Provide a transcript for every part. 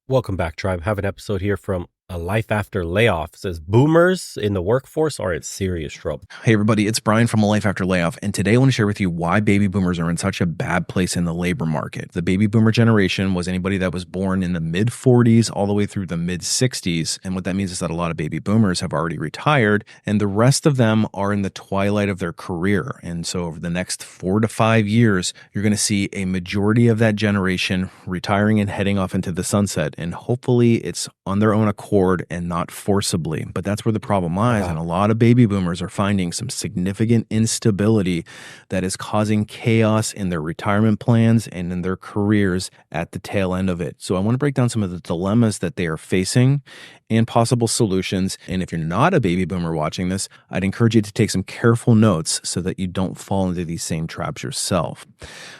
Welcome back, Tribe. Have an episode here from A Life After Layoff. It says boomers in the workforce are in serious trouble. Hey everybody, it's Brian from A Life After Layoff, and today I want to share with you why baby boomers are in such a bad place in the labor market. The baby boomer generation was anybody that was born in the mid 40s all the way through the mid 60s, and what that means is that a lot of baby boomers have already retired, and the rest of them are in the twilight of their career. And so over the next 4 to 5 years, you're going to see a majority of that generation retiring and heading off into the sunset, and hopefully it's on their own accord and not forcibly. But that's where the problem lies, and a lot of baby boomers are finding some significant instability that is causing chaos in their retirement plans and in their careers at the tail end of it. So I want to break down some of the dilemmas that they are facing and possible solutions. And if you're not a baby boomer watching this, I'd encourage you to take some careful notes so that you don't fall into these same traps yourself.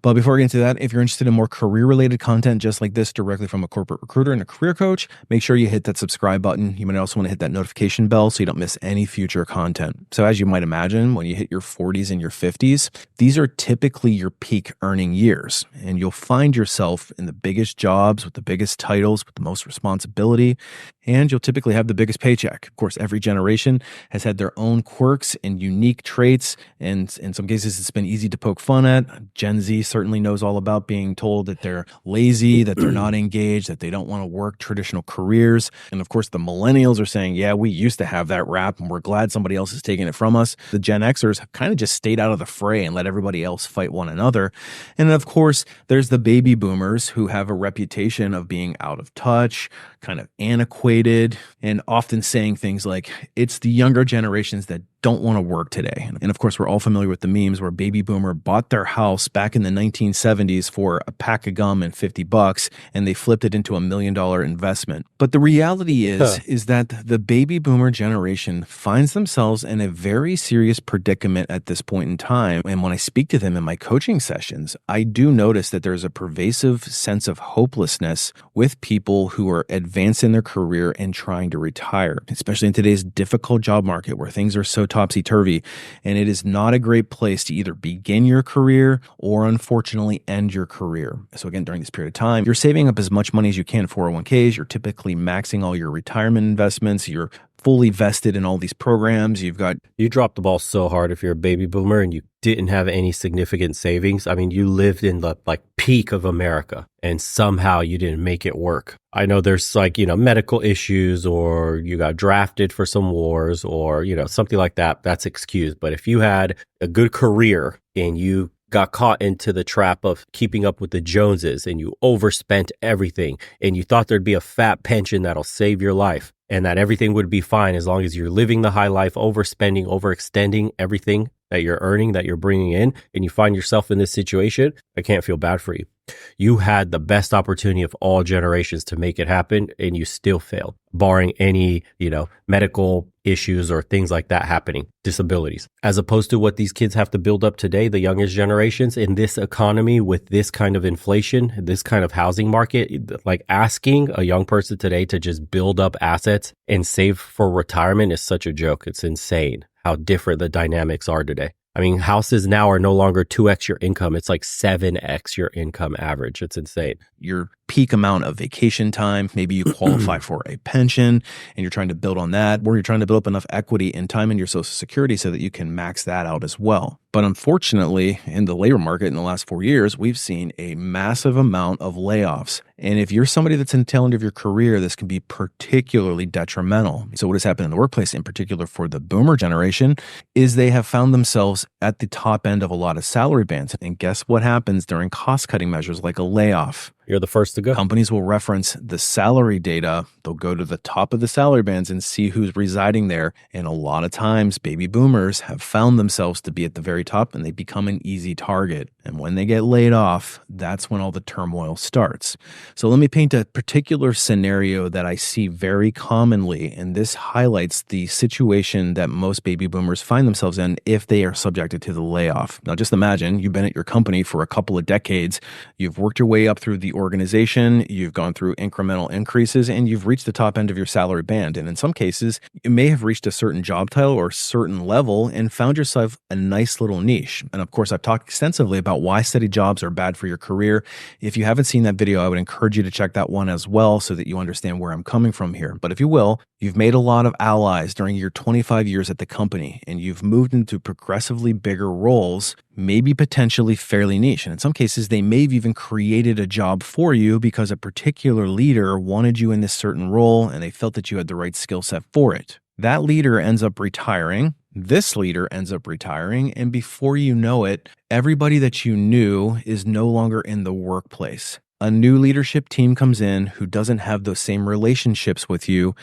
But before we get into that, if you're interested in more career-related content just like this directly from a corporate recruiter and a career coach, make sure you hit that subscribe button. You might also want to hit that notification bell so you don't miss any future content. So as you might imagine, when you hit your 40s and your 50s, these are typically your peak earning years. And you'll find yourself in the biggest jobs with the biggest titles, with the most responsibility, and you'll typically have the biggest paycheck. Of course, every generation has had their own quirks and unique traits, and in some cases, it's been easy to poke fun at. Gen Z certainly knows all about being told that they're lazy, that they're not engaged, that they don't want to work traditional careers. And of course, the millennials are saying, yeah, we used to have that rap, and we're glad somebody else is taking it from us. The Gen Xers have kind of just stayed out of the fray and let everybody else fight one another. And of course, there's the baby boomers who have a reputation of being out of touch, kind of antiquated, and often saying things like, it's the younger generations that don't want to work today. And of course, we're all familiar with the memes where baby boomer bought their house back in the 1970s for a pack of gum and $50, and they flipped it into $1 million investment. But the reality is that the baby boomer generation finds themselves in a very serious predicament at this point in time. And when I speak to them in my coaching sessions, I do notice that there's a pervasive sense of hopelessness with people who are advanced in their career and trying to retire, especially in today's difficult job market where things are so topsy-turvy, and it is not a great place to either begin your career or unfortunately end your career. So again, during this period of time, you're saving up as much money as you can in 401ks, you're typically maxing all your retirement investments, you're fully vested in all these programs. You dropped the ball so hard if you're a baby boomer and you didn't have any significant savings. I mean, you lived in the peak of America and somehow you didn't make it work. I know there's medical issues, or you got drafted for some wars, or, something like that. That's excused. But if you had a good career and you got caught into the trap of keeping up with the Joneses and you overspent everything and you thought there'd be a fat pension that'll save your life and that everything would be fine as long as you're living the high life, overspending, overextending everything that you're earning, that you're bringing in, and you find yourself in this situation, I can't feel bad for you. You had the best opportunity of all generations to make it happen, and you still failed, barring any, medical issues or things like that happening, disabilities. As opposed to what these kids have to build up today, the youngest generations in this economy with this kind of inflation, this kind of housing market, like asking a young person today to just build up assets and save for retirement is such a joke. It's insane how different the dynamics are today. I mean, houses now are no longer 2x your income. It's like 7x your income average. It's insane. Your peak amount of vacation time, maybe you qualify for a pension and you're trying to build on that, or you're trying to build up enough equity and time in your Social Security so that you can max that out as well. But unfortunately, in the labor market in the last 4 years, we've seen a massive amount of layoffs. And if you're somebody that's in the tail end of your career, this can be particularly detrimental. So what has happened in the workplace, in particular for the boomer generation, is they have found themselves at the top end of a lot of salary bands. And guess what happens during cost-cutting measures like a layoff? You're the first to go. Companies will reference the salary data. They'll go to the top of the salary bands and see who's residing there. And a lot of times, baby boomers have found themselves to be at the very top, and they become an easy target. And when they get laid off, that's when all the turmoil starts. So let me paint a particular scenario that I see very commonly, and this highlights the situation that most baby boomers find themselves in if they are subjected to the layoff. Now, just imagine you've been at your company for a couple of decades. You've worked your way up through the organization, you've gone through incremental increases, and you've reached the top end of your salary band. And in some cases, you may have reached a certain job title or a certain level and found yourself a nice little niche. And of course, I've talked extensively about why steady jobs are bad for your career. If you haven't seen that video, I would encourage you to check that one as well so that you understand where I'm coming from here. But if you will, you've made a lot of allies during your 25 years at the company, and you've moved into progressively bigger roles, maybe potentially fairly niche. And in some cases, they may have even created a job for you because a particular leader wanted you in this certain role and they felt that you had the right skill set for it. That leader ends up retiring. This leader ends up retiring. And before you know it, everybody that you knew is no longer in the workplace. A new leadership team comes in who doesn't have those same relationships with you,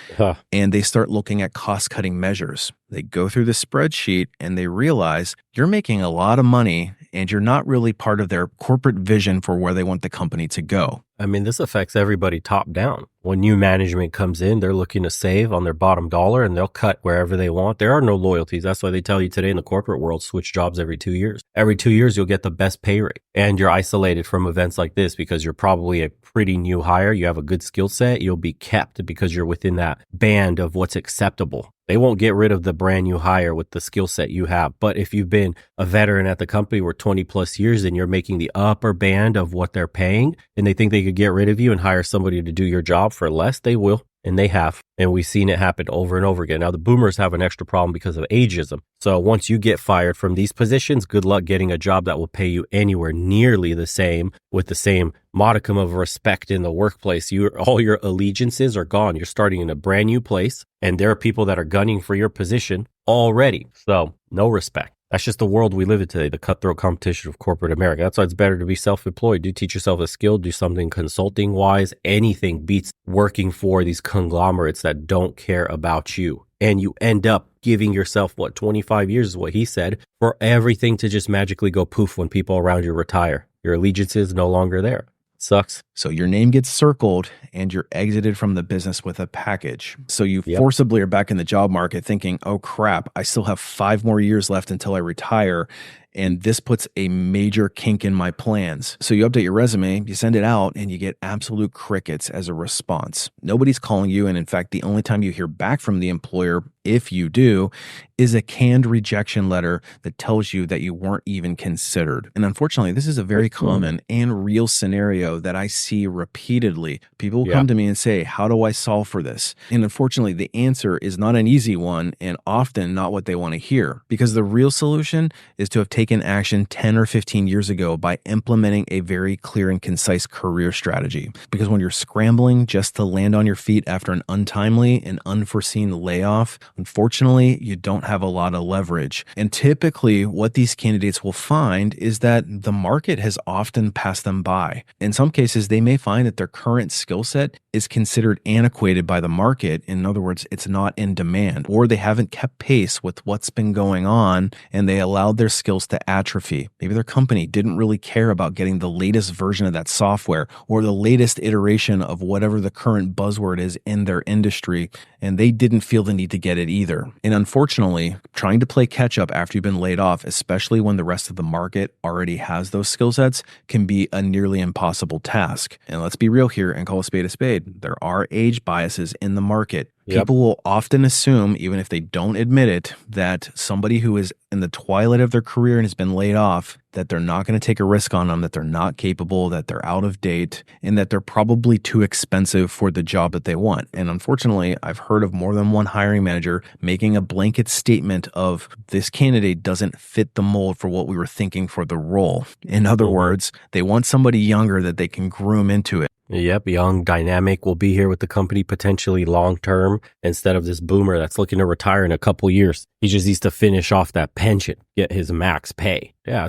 and they start looking at cost-cutting measures. They go through the spreadsheet and they realize you're making a lot of money and you're not really part of their corporate vision for where they want the company to go. I mean, this affects everybody top down. When new management comes in, they're looking to save on their bottom dollar and they'll cut wherever they want. There are no loyalties. That's why they tell you today in the corporate world, switch jobs every 2 years. Every 2 years, you'll get the best pay rate. And you're isolated from events like this because you're probably a pretty new hire. You have a good skill set. You'll be kept because you're within that band of what's acceptable. They won't get rid of the brand new hire with the skill set you have. But if you've been a veteran at the company for 20 plus years and you're making the upper band of what they're paying and they think they could get rid of you and hire somebody to do your job for less, they will. And they have. And we've seen it happen over and over again. Now, the boomers have an extra problem because of ageism. So once you get fired from these positions, good luck getting a job that will pay you anywhere nearly the same with the same modicum of respect in the workplace. All your allegiances are gone. You're starting in a brand new place, and there are people that are gunning for your position already. So no respect. That's just the world we live in today, the cutthroat competition of corporate America. That's why it's better to be self-employed. Do teach yourself a skill, do something consulting-wise. Anything beats working for these conglomerates that don't care about you. And you end up giving yourself, 25 years is what he said, for everything to just magically go poof when people around you retire. Your allegiance is no longer there. Sucks. So your name gets circled and you're exited from the business with a package. So you forcibly are back in the job market thinking, oh crap, I still have 5 more years left until I retire. And this puts a major kink in my plans. So you update your resume, you send it out, and you get absolute crickets as a response. Nobody's calling you. And in fact, the only time you hear back from the employer, if you do, is a canned rejection letter that tells you that you weren't even considered. And unfortunately, this is a very common and real scenario that I see repeatedly. People will come to me and say, how do I solve for this? And unfortunately, the answer is not an easy one and often not what they want to hear, because the real solution is to have taken action 10 or 15 years ago by implementing a very clear and concise career strategy. Because when you're scrambling just to land on your feet after an untimely and unforeseen layoff, unfortunately, you don't have a lot of leverage. And typically what these candidates will find is that the market has often passed them by. In some cases, they may find that their current skill set is considered antiquated by the market. In other words, it's not in demand, or they haven't kept pace with what's been going on and they allowed their skills to atrophy. Maybe their company didn't really care about getting the latest version of that software or the latest iteration of whatever the current buzzword is in their industry, and they didn't feel the need to get it either. And unfortunately, trying to play catch up after you've been laid off, especially when the rest of the market already has those skill sets, can be a nearly impossible task. And let's be real here and call a spade a spade. There are age biases in the market. People will often assume, even if they don't admit it, that somebody who is in the twilight of their career and has been laid off, that they're not going to take a risk on them, that they're not capable, that they're out of date, and that they're probably too expensive for the job that they want. And unfortunately, I've heard of more than one hiring manager making a blanket statement of this candidate doesn't fit the mold for what we were thinking for the role. In other words, they want somebody younger that they can groom into it. Yep, young, dynamic, will be here with the company potentially long term instead of this boomer that's looking to retire in a couple years. He just needs to finish off that pension, get his max pay. Yeah,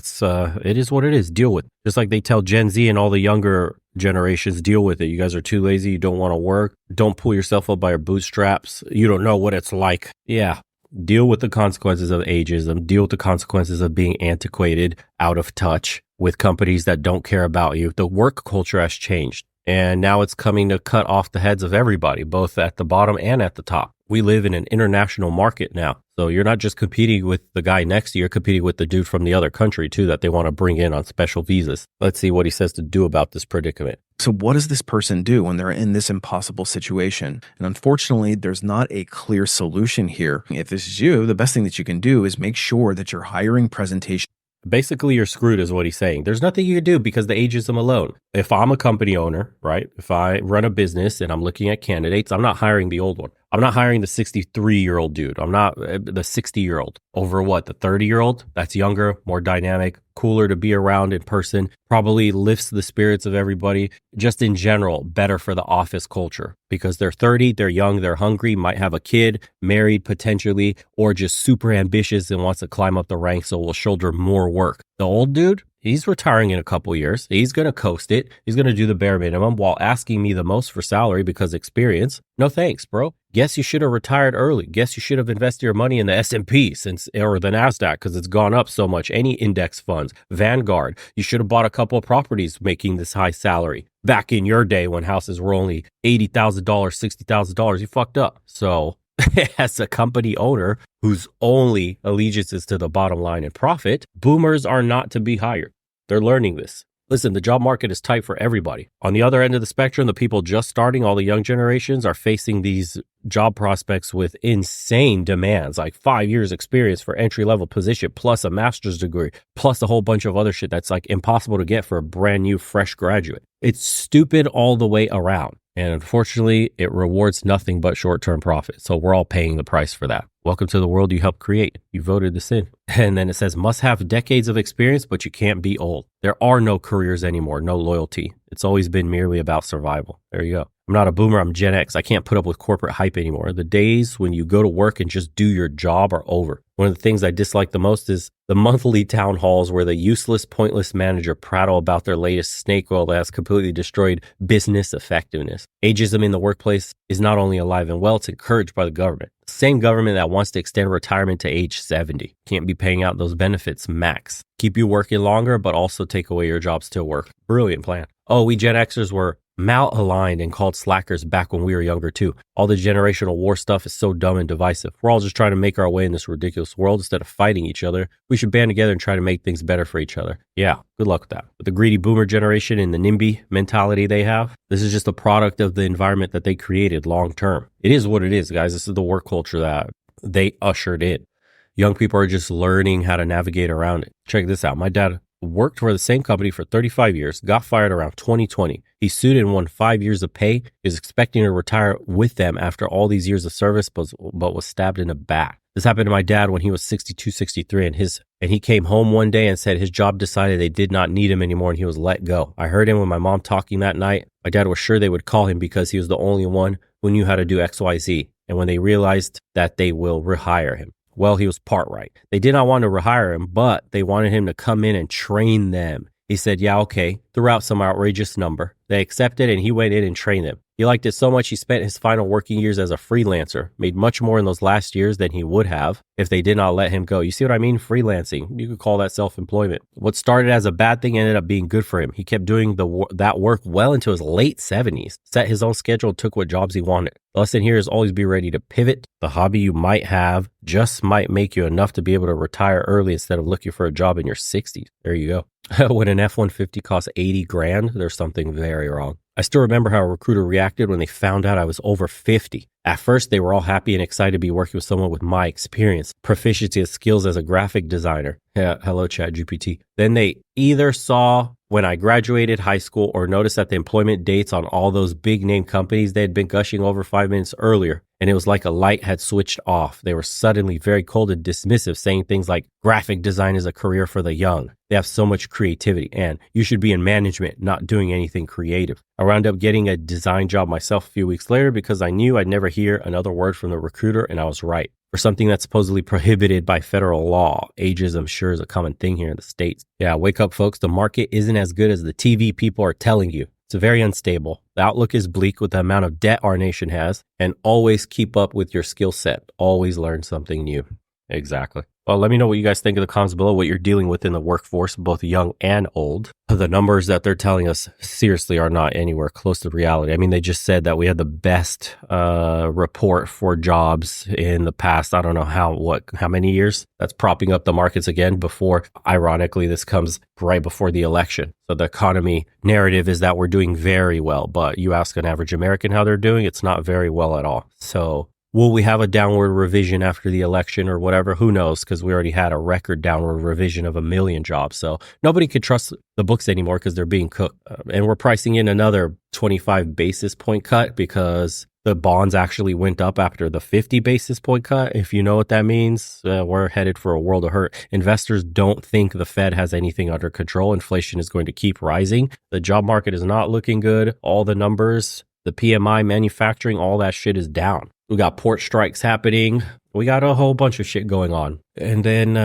it is what it is. Deal with it. Just like they tell Gen Z and all the younger generations, deal with it. You guys are too lazy. You don't want to work. Don't pull yourself up by your bootstraps. You don't know what it's like. Yeah. Deal with the consequences of ageism. Deal with the consequences of being antiquated, out of touch with companies that don't care about you. The work culture has changed. And now it's coming to cut off the heads of everybody, both at the bottom and at the top. We live in an international market now. So you're not just competing with the guy next to you, you're competing with the dude from the other country too that they want to bring in on special visas. Let's see what he says to do about this predicament. So what does this person do when they're in this impossible situation? And unfortunately, there's not a clear solution here. If this is you, the best thing that you can do is make sure that your hiring presentation. Basically, you're screwed is what he's saying. There's nothing you can do because the ageism alone. If I'm a company owner, right? If I run a business and I'm looking at candidates, I'm not hiring the old one. I'm not hiring the 63-year-old dude. I'm not the 60-year-old over what? The 30-year-old? That's younger, more dynamic, cooler to be around in person, probably lifts the spirits of everybody. Just in general, better for the office culture because they're 30, they're young, they're hungry, might have a kid, married potentially, or just super ambitious and wants to climb up the ranks so will shoulder more work. The old dude, he's retiring in a couple years. He's going to coast it. He's going to do the bare minimum while asking me the most for salary because experience. No thanks, bro. Guess you should have retired early. Guess you should have invested your money in the S&P or the NASDAQ because it's gone up so much. Any index funds, Vanguard. You should have bought a couple of properties making this high salary. Back in your day when houses were only $80,000, $60,000, you fucked up. So as a company owner whose only allegiance is to the bottom line and profit, boomers are not to be hired. They're learning this. Listen, the job market is tight for everybody. On the other end of the spectrum, the people just starting, all the young generations are facing these job prospects with insane demands, like 5 years experience for entry-level position, plus a master's degree, plus a whole bunch of other shit that's like impossible to get for a brand new, fresh graduate. It's stupid all the way around. And unfortunately, it rewards nothing but short-term profit. So we're all paying the price for that. Welcome to the world you helped create. You voted this in. And then it says, must have decades of experience, but you can't be old. There are no careers anymore, no loyalty. It's always been merely about survival. There you go. I'm not a boomer, I'm Gen X. I can't put up with corporate hype anymore. The days when you go to work and just do your job are over. One of the things I dislike the most is the monthly town halls where the useless, pointless manager prattle about their latest snake oil that has completely destroyed business effectiveness. Ageism in the workplace is not only alive and well, it's encouraged by the government. The same government that wants to extend retirement to age 70 can't be paying out those benefits max. Keep you working longer, but also take away your jobs to work. Brilliant plan. Oh, we Gen Xers were malaligned and called slackers back when we were younger too. All the generational war stuff is so dumb and divisive. We're all just trying to make our way in this ridiculous world instead of fighting each other. We should band together and try to make things better for each other. Yeah, good luck with that. With the greedy boomer generation and the NIMBY mentality they have, this is just a product of the environment that they created long term. It is what it is, guys. This is the work culture that they ushered in. Young people are just learning how to navigate around it. Check this out. My dad worked for the same company for 35 years, got fired around 2020. He sued and won 5 years of pay, is expecting to retire with them after all these years of service, but was stabbed in the back. This happened to my dad when he was 62, 63, and he came home one day and said his job decided they did not need him anymore and he was let go. I heard him with my mom talking that night. My dad was sure they would call him because he was the only one who knew how to do XYZ. And when they realized that they will rehire him. Well, he was part right. They did not want to rehire him, but they wanted him to come in and train them. He said, yeah, okay, threw out some outrageous number. They accepted and he went in and trained them. He liked it so much he spent his final working years as a freelancer, made much more in those last years than he would have if they did not let him go. You see what I mean? Freelancing. You could call that self-employment. What started as a bad thing ended up being good for him. He kept doing that work well into his late 70s, set his own schedule, took what jobs he wanted. The lesson here is always be ready to pivot. The hobby you might have just might make you enough to be able to retire early instead of looking for a job in your 60s. There you go. When an F-150 costs 80 grand, there's something very wrong. I still remember how a recruiter reacted when they found out I was over 50. At first, they were all happy and excited to be working with someone with my experience, proficiency and skills as a graphic designer. Yeah, hello, ChatGPT. Then they either saw when I graduated high school or noticed that the employment dates on all those big name companies they had been gushing over 5 minutes earlier. And it was like a light had switched off. They were suddenly very cold and dismissive, saying things like graphic design is a career for the young. They have so much creativity and you should be in management, not doing anything creative. I wound up getting a design job myself a few weeks later because I knew I'd never hear another word from the recruiter, and I was right. For something that's supposedly prohibited by federal law, ageism sure is a common thing here in the States. Yeah, wake up, folks. The market isn't as good as the TV people are telling you. It's very unstable. The outlook is bleak with the amount of debt our nation has, and always keep up with your skill set. Always learn something new. Exactly. Well, let me know what you guys think of the comments below, what you're dealing with in the workforce, both young and old. The numbers that they're telling us seriously are not anywhere close to reality. I mean, they just said that we had the best report for jobs in the past, I don't know how many years. That's propping up the markets again before, ironically, this comes right before the election. So the economy narrative is that we're doing very well, but you ask an average American how they're doing, it's not very well at all. So will we have a downward revision after the election or whatever? Who knows? Because we already had a record downward revision of 1 million jobs. So nobody could trust the books anymore because they're being cooked. And we're pricing in another 25 basis point cut because the bonds actually went up after the 50 basis point cut. If you know what that means, we're headed for a world of hurt. Investors don't think the Fed has anything under control. Inflation is going to keep rising. The job market is not looking good. All the numbers, the PMI, manufacturing, all that shit is down. We got port strikes happening. We got a whole bunch of shit going on. And then,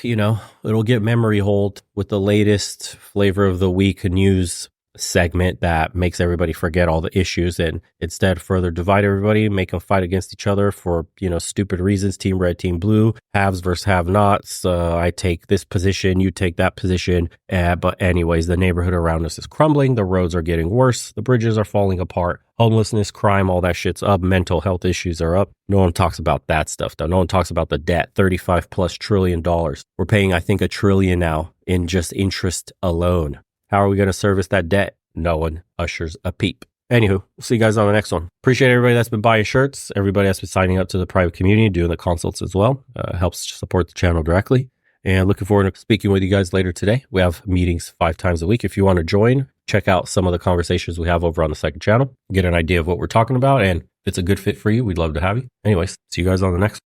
it'll get memory hold with the latest flavor of the week news segment that makes everybody forget all the issues and instead further divide everybody, make them fight against each other for, stupid reasons. Team red, team blue, haves versus have-nots. I take this position, you take that position. But anyways, the neighborhood around us is crumbling. The roads are getting worse. The bridges are falling apart. Homelessness, crime, all that shit's up. Mental health issues are up. No one talks about that stuff, though. No one talks about the debt, $35+ trillion. We're paying, I think, $1 trillion now in just interest alone. How are we going to service that debt? No one ushers a peep. Anywho, we'll see you guys on the next one. Appreciate everybody that's been buying shirts, everybody that's been signing up to the private community, doing the consults as well. Helps support the channel directly. And looking forward to speaking with you guys later today. We have meetings 5 times a week. If you want to join, check out some of the conversations we have over on the second channel. Get an idea of what we're talking about. And if it's a good fit for you, we'd love to have you. Anyways, see you guys on the next one.